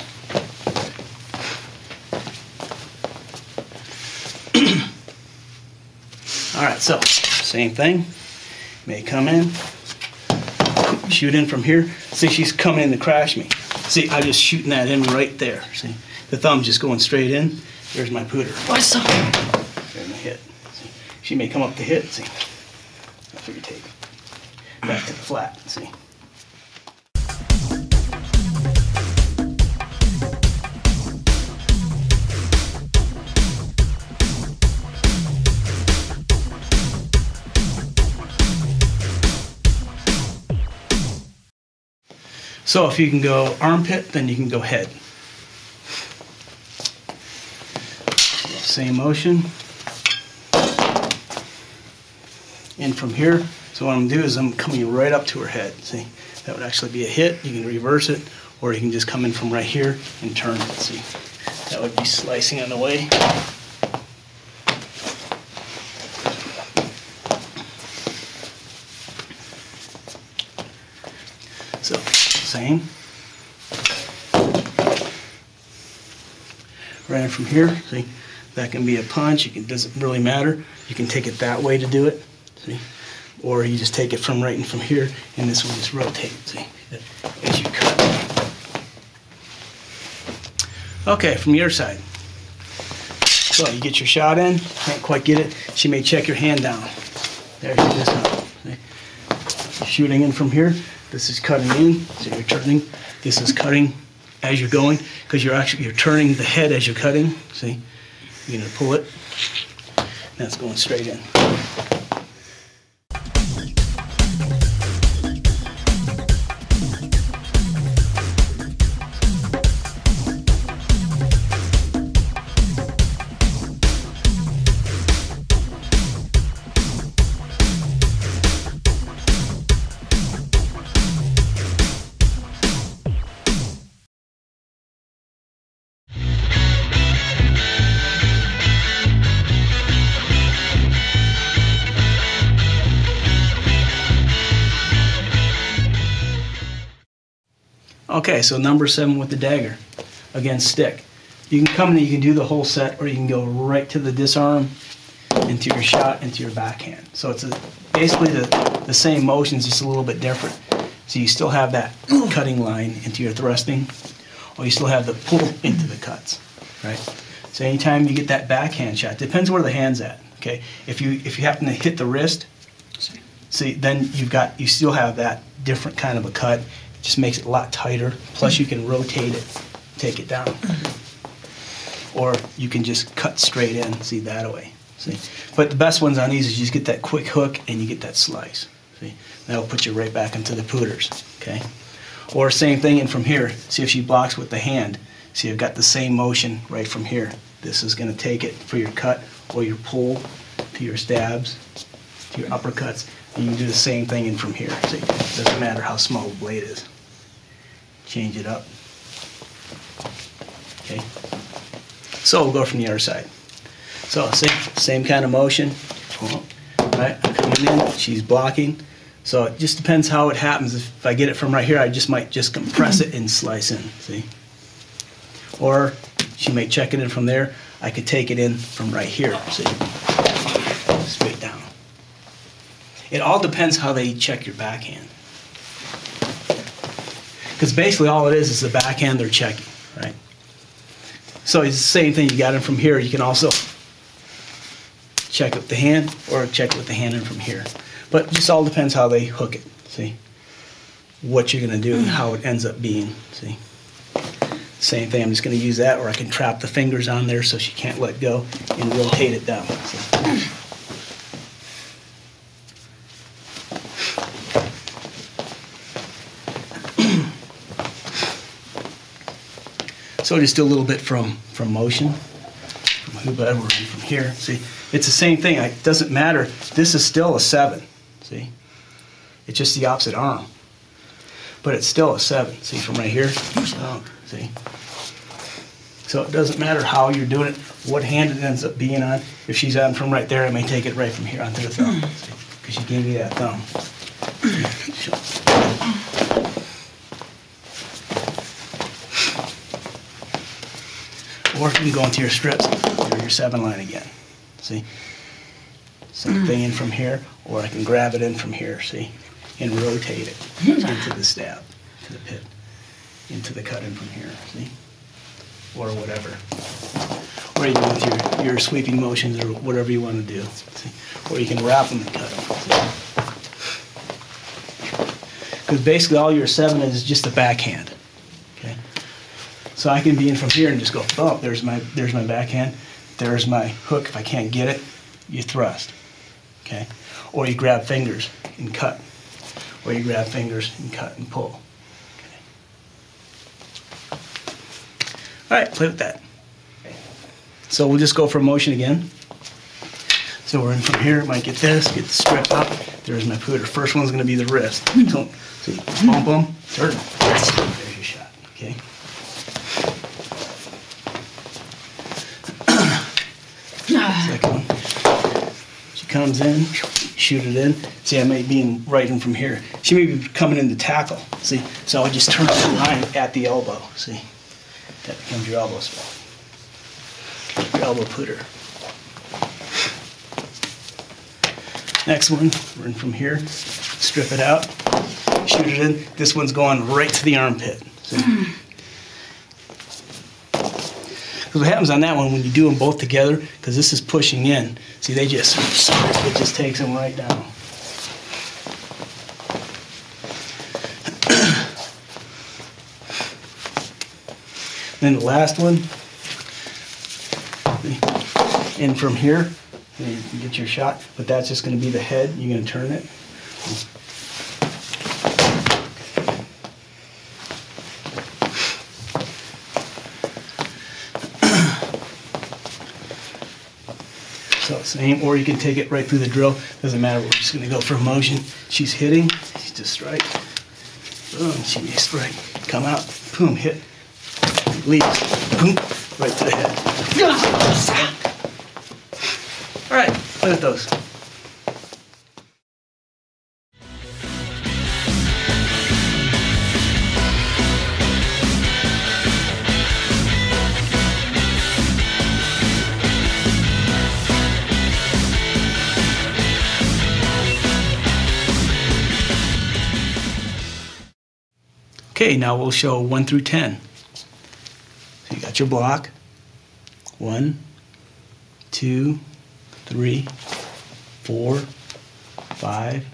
All right, so same thing. May come in, shoot in from here. See, she's coming in to crash me. See, I'm just shooting that in right there. See, the thumb's just going straight in. There's my pooter. What's up? There's my hit. See, she may come up to hit. See, I figure take it back to the flat. See. So if you can go armpit, then you can go head. Same motion. In from here. So what I'm going to do is I'm coming right up to her head. See, that would actually be a hit. You can reverse it, or you can just come in from right here and turn it. See, that would be slicing on the way. So, same. Right in from here, see, that can be a punch. It doesn't really matter. You can take it that way to do it, see, or you just take it from right in from here, and this will just rotate, see, as you cut. Okay, from your side. So you get your shot in, can't quite get it. She may check your hand down. There, you just up. See? Shooting in from here. This is cutting in, so you're turning. This is cutting as you're going, because you're turning the head as you're cutting. See, you're gonna pull it. That's going straight in. Okay, so number 7 with the dagger, again stick. You can come in and you can do the whole set, or you can go right to the disarm, into your shot, into your backhand. So it's basically the same motions, just a little bit different. So you still have that cutting line into your thrusting, or you still have the pull into the cuts, right? So anytime you get that backhand shot, depends where the hand's at. Okay, if you happen to hit the wrist, see, then you still have that different kind of a cut. Just makes it a lot tighter. Plus you can rotate it, take it down. Or you can just cut straight in, see, that way. See? But the best ones on these is you just get that quick hook and you get that slice. See? That'll put you right back into the pooters. Okay? Or same thing in from here. See if she blocks with the hand. See, I've got the same motion right from here. This is going to take it for your cut or your pull to your stabs, to your uppercuts. And you can do the same thing in from here. See? It doesn't matter how small the blade is. Change it up. Okay. So we'll go from the other side. So same kind of motion. Right, I'm coming in, she's blocking. So it just depends how it happens. If I get it from right here, I might just compress it and slice in. See? Or she may check it in from there. I could take it in from right here. See? Straight down. It all depends how they check your backhand. Because basically all it is the backhand they're checking, right? So it's the same thing. You got it from here. You can also check it with the hand or check it with the hand in from here. But it just all depends how they hook it, see? What you're going to do and how it ends up being, see? Same thing, I'm just going to use that, or I can trap the fingers on there so she can't let go and rotate it down. So just do a little bit from motion, from whoever, from here. See, it's the same thing. It doesn't matter. This is still a 7. See, it's just the opposite arm, but it's still a 7. See, from right here. See, so it doesn't matter how you're doing it, what hand it ends up being on. If she's on from right there, I may take it right from here onto the thumb, because she gave me that thumb. Or you can go into your strips or your 7 line again. See? Same thing in from here, or I can grab it in from here, see? And rotate it into the stab, to the pit, into the cut in from here, see? Or whatever. Or you can go with your sweeping motions or whatever you want to do. See? Or you can wrap them and cut them. Because basically all your 7 is just the backhand. Okay? So I can be in from here and just go, oh, there's my backhand, there's my hook. If I can't get it, you thrust, okay? Or you grab fingers and cut, or you grab fingers and cut and pull. Okay. All right, play with that. So we'll just go for motion again. So we're in from here, might get this, get the strip up. There's my pooter. First one's gonna be the wrist. So, see, boom, boom, turn. There's your shot, okay? Second one. She comes in, shoot it in. See, I may be right in from here. She may be coming in to tackle. See, so I just turn the line at the elbow. See, that becomes your elbow spot. Your elbow putter. Next one, we're in from here. Strip it out, shoot it in. This one's going right to the armpit. See? Because what happens on that one when you do them both together, because this is pushing in, see, it just takes them right down. Then the last one, in from here, you can get your shot, but that's just going to be the head. You're going to turn it. So same, or you can take it right through the drill. Doesn't matter. We're just going to go for motion. She's hitting. She's just strike. Boom. She may strike. Come out. Boom. Hit. Leaves. Boom. Right to the head. All right. Play with those. Okay, now we'll show 1 through 10. So you got your block. 1, 2, 3, 4, 5,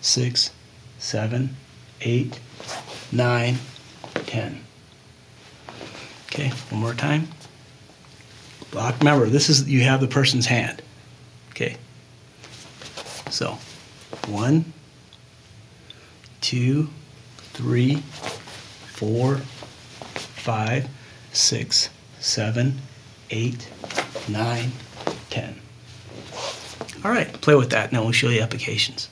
6, 7, 8, 9, 10. Okay, one more time. Block. Remember, this is, you have the person's hand. Okay. So 1, 2, 3, 4, 5, 6, 7, 8, 9, 10. All right, play with that. Now we'll show you applications.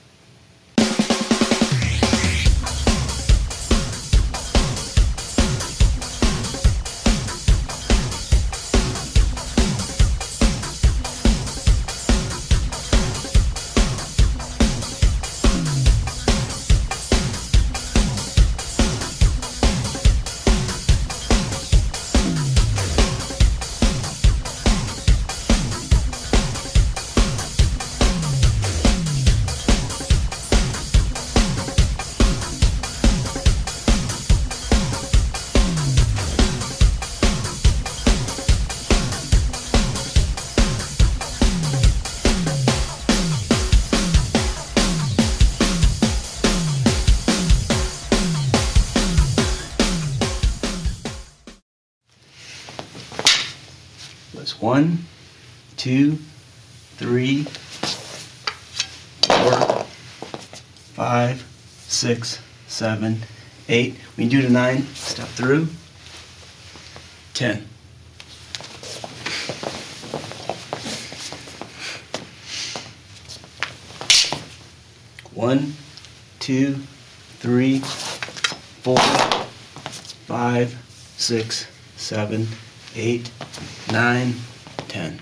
1, 2, 3, 4, 5, 6, 7, 8. When you do the 9, step through. 10. One, 2, 3, 4, 5, 6, 7, 8, 9, 10.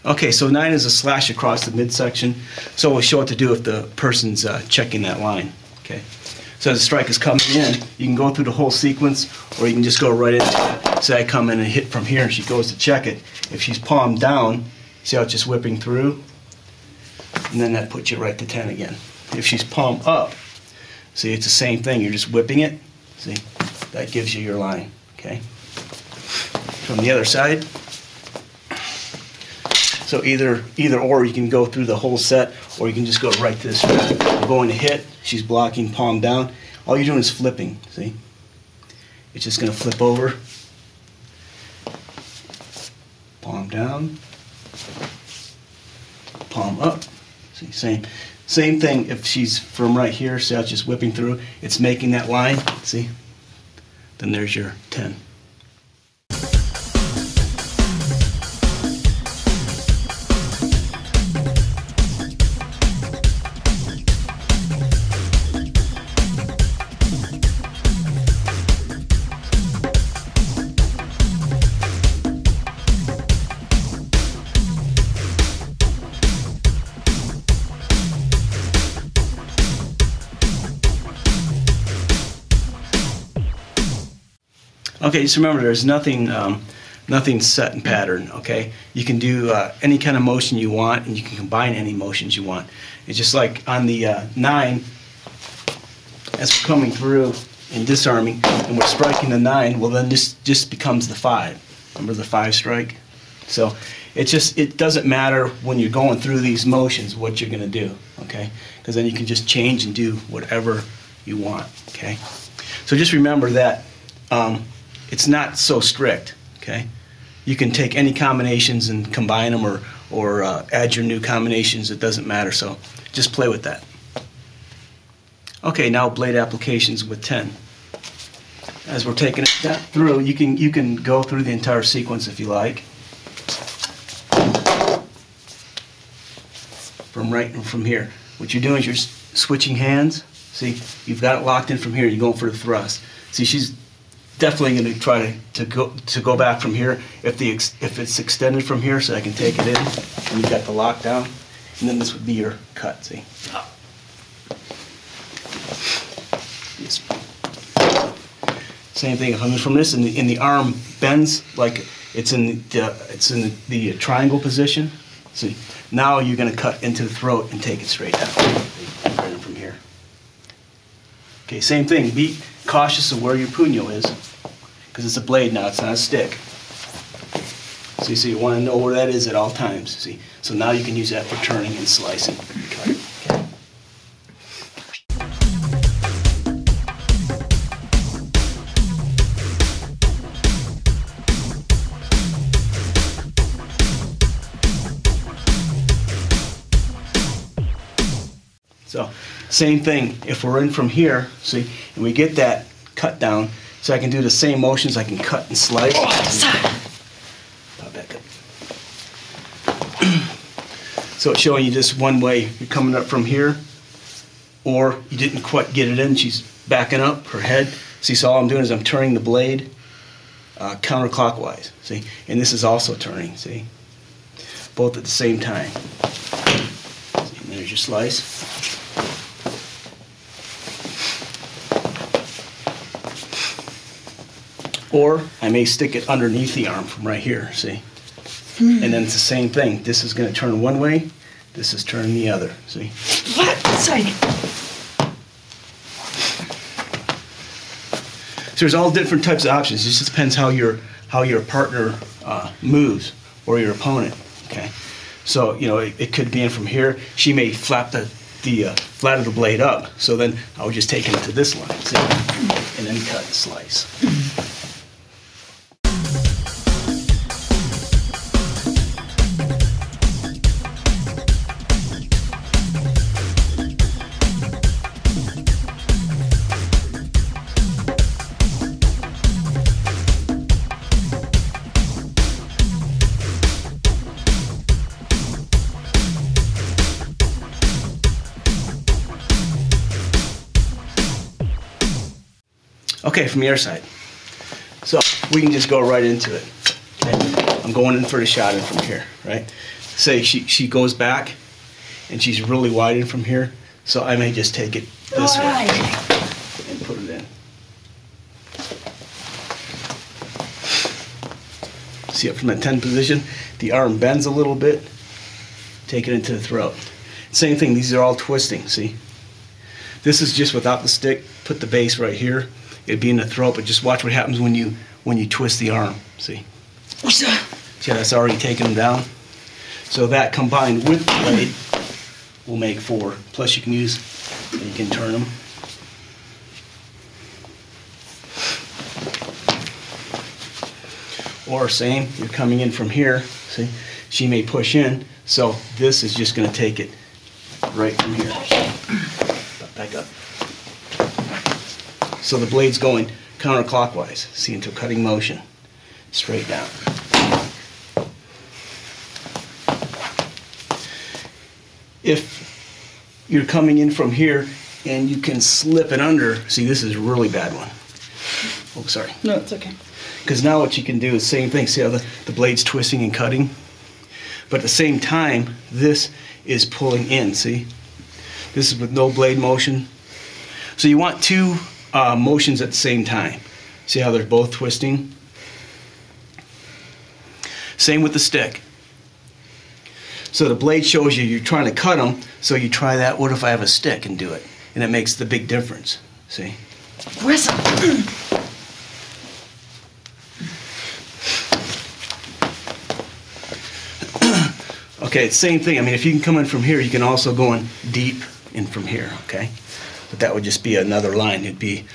Okay, so 9 is a slash across the midsection, so we'll show what to do if the person's checking that line. Okay, so as the strike is coming in, you can go through the whole sequence, or you can just go right into it. Say I come in and hit from here, and she goes to check it. If she's palm down, see how it's just whipping through, and then that puts you right to 10 again. If she's palm up, see it's the same thing. You're just whipping it. See, that gives you your line. Okay, from the other side. So either or, you can go through the whole set, or you can just go right to this. You're going to hit, she's blocking, palm down. All you're doing is flipping, see? It's just going to flip over. Palm down. Palm up. See, same thing if she's from right here, see how it's just whipping through. It's making that line, see? Then there's your 10. Okay, just remember there's nothing set in pattern, okay? You can do any kind of motion you want, and you can combine any motions you want. It's just like on the 9, as we're coming through and disarming, and we're striking the 9, well then this just becomes the 5. Remember the 5 strike? So it doesn't matter when you're going through these motions what you're going to do, okay? Because then you can just change and do whatever you want, okay? So just remember that it's not so strict, okay? You can take any combinations and combine them, or add your new combinations. It doesn't matter, so just play with that. Okay, now blade applications with 10. As we're taking it down through, you can go through the entire sequence if you like. From right and from here. What you're doing is you're switching hands. See, you've got it locked in from here. You're going for the thrust. See, she's definitely going to try to go back from here. If it's extended from here, so I can take it in, and you've got the lockdown, and then this would be your cut. See. Yes. Same thing. If I'm from this, and the arm bends like it's in the triangle position. See. Now you're going to cut into the throat and take it straight down. Right in from here. Okay. Same thing. Be cautious of where your puño is, because it's a blade now, it's not a stick. See, so you want to know where that is at all times. See, so now you can use that for turning and slicing. Okay. So, same thing, if we're in from here, see, and we get that cut down, so I can do the same motions, I can cut and slice. Pop back up. So it's showing you just one way, you're coming up from here, or you didn't quite get it in, she's backing up her head. See, so all I'm doing is I'm turning the blade counterclockwise, see, and this is also turning, see, both at the same time. There's your slice. Or I may stick it underneath the arm from right here, see? And then it's the same thing. This is going to turn one way, this is turning the other, see? What? Sorry. So there's all different types of options. It just depends how your partner moves, or your opponent, okay? So, you know, it could be in from here. She may flap the flat of the blade up, so then I would just take it to this line, see? And then cut and slice. Okay, from your side. So we can just go right into it. Okay? I'm going in for the shot in from here, right? Say she goes back and she's really wide in from here, so I may just take it this way and put it in. See it from the 10 position, the arm bends a little bit, take it into the throat. Same thing, these are all twisting, see? This is just without the stick, put the base right here. It'd be in the throat, but just watch what happens when you twist the arm. See? See how that's already taken them down? So that combined with the blade will make 4. Plus you can turn them. Or same, you're coming in from here, see? She may push in, so this is just going to take it right from here. Back up. So the blade's going counterclockwise, see, into a cutting motion, straight down. If you're coming in from here and you can slip it under, see, this is a really bad one. Oh, sorry. No, it's okay. Because now what you can do is the same thing. See how the blade's twisting and cutting? But at the same time, this is pulling in, see? This is with no blade motion. So you want two motions at the same time. See how they're both twisting? Same with the stick. So the blade shows you're trying to cut them, so you try that, what if I have a stick, and do it. And it makes the big difference, see? Where's Okay, same thing. I mean, if you can come in from here, you can also go in deep in from here, okay? But that would just be another line. It'd be,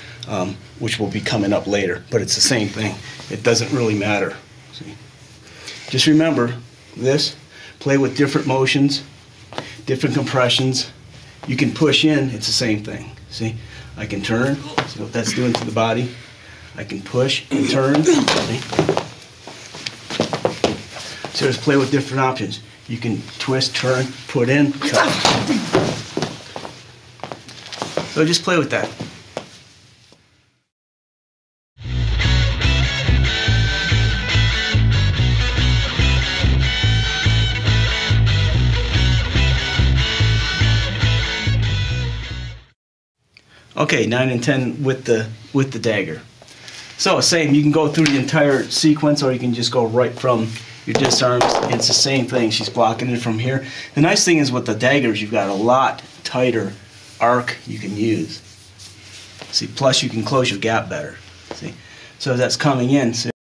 which will be coming up later. But it's the same thing. It doesn't really matter. See? Just remember this. Play with different motions, different compressions. You can push in. It's the same thing. See? I can turn. See what that's doing to the body? I can push and turn. See? So just play with different options. You can twist, turn, put in, cut. So just play with that. Okay, 9 and 10 with the dagger. So same, you can go through the entire sequence, or you can just go right from your disarms. It's the same thing. She's blocking it from here. The nice thing is with the daggers, you've got a lot tighter arc you can use. See, plus you can close your gap better. See, so that's coming in. See?